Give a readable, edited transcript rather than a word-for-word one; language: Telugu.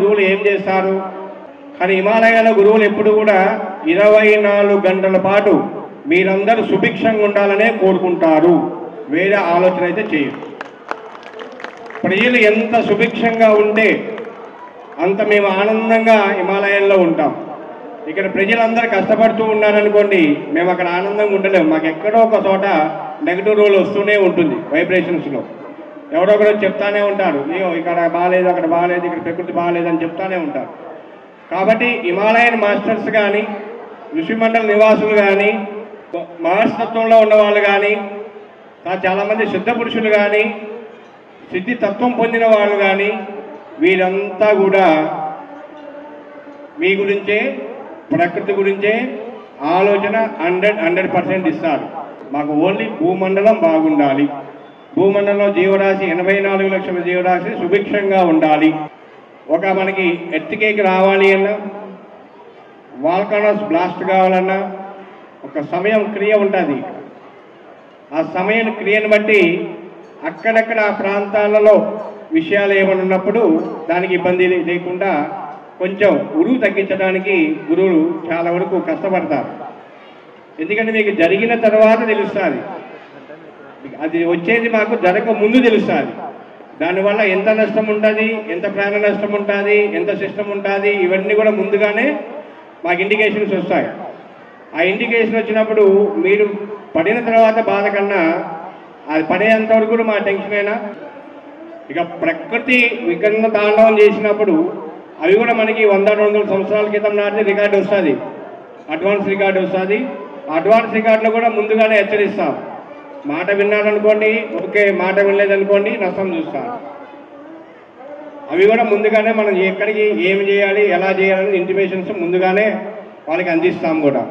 గురువులు ఏం చేస్తారు? కానీ హిమాలయాల గురువులు ఎప్పుడు కూడా 24 గంటల పాటు మీరందరూ సుభిక్షంగా ఉండాలనే కోరుకుంటారు. వేరే ఆలోచన అయితే చేయరు. ప్రజలు ఎంత సుభిక్షంగా ఉంటే అంత మేము ఆనందంగా హిమాలయాల్లో ఉంటాం. ఇక్కడ ప్రజలందరూ కష్టపడుతూ ఉన్నారనుకోండి, మేము అక్కడ ఆనందంగా ఉండలేము. మాకు ఎక్కడో ఒక చోట నెగిటివ్ రోల్ వస్తూనే ఉంటుంది. వైబ్రేషన్స్లో ఎవరో ఒకరు చెప్తానే ఉంటారు, అయ్యో ఇక్కడ బాగాలేదు, అక్కడ బాగాలేదు, ఇక్కడ ప్రకృతి బాగాలేదు అని చెప్తానే ఉంటారు. కాబట్టి హిమాలయన్ మాస్టర్స్ కానీ, ఋషిమండల నివాసులు కానీ, మహర్షితత్వంలో ఉన్నవాళ్ళు కానీ, చాలామంది సిద్ధ పురుషులు కానీ, సిద్ధి తత్వం పొందిన వాళ్ళు కానీ, వీరంతా కూడా మీ గురించే, ప్రకృతి గురించే ఆలోచన 100% ఇస్తారు. మాకు ఓన్లీ భూమండలం బాగుండాలి, భూమండలంలో జీవరాశి 84 లక్షల జీవరాశి సుభిక్షంగా ఉండాలి. ఒక మనకి ఎర్త్‌క్వేక్ రావాలి అన్నా, వాల్కనోస్ బ్లాస్ట్ కావాలన్నా ఒక సమయం క్రియ ఉంటుంది. ఆ సమయం క్రియను బట్టి అక్కడక్కడ ఆ ప్రాంతాలలో విషయాలు ఏమైనా ఉన్నప్పుడు దానికి ఇబ్బంది లేకుండా కొంచెం ఉరువు తగ్గించడానికి గురువులు చాలా వరకు కష్టపడతారు. ఎందుకంటే మీకు జరిగిన తర్వాత తెలుస్తుంది, అది వచ్చేది మాకు జరగక ముందు తెలుస్తుంది. దానివల్ల ఎంత నష్టం ఉంటుంది, ఎంత ప్రాణ నష్టం ఉంటుంది, ఎంత సిస్టమ్ ఉంటుంది, ఇవన్నీ కూడా ముందుగానే మాకు ఇండికేషన్స్ వస్తాయి. ఆ ఇండికేషన్ వచ్చినప్పుడు మీరు పడిన తర్వాత బాధ కన్నా అది పడేంతవరకు కూడా మా టెన్షన్ అయినా. ఇక ప్రకృతి వికరణ తాండవం చేసినప్పుడు అవి కూడా మనకి 100-200 సంవత్సరాల క్రితం నాటి రికార్డు వస్తుంది, అడ్వాన్స్ రికార్డు వస్తుంది. అడ్వాన్స్ రికార్డులో కూడా ముందుగానే హెచ్చరిస్తాం. మాట విన్నారనుకోండి ఓకే, మాట వినలేదనుకోండి నష్టం చూస్తాం. అవి కూడా ముందుగానే మనం ఎక్కడికి ఏమి చేయాలి, ఎలా చేయాలని ఇంటిమేషన్స్ ముందుగానే వాళ్ళకి అందిస్తాం కూడా.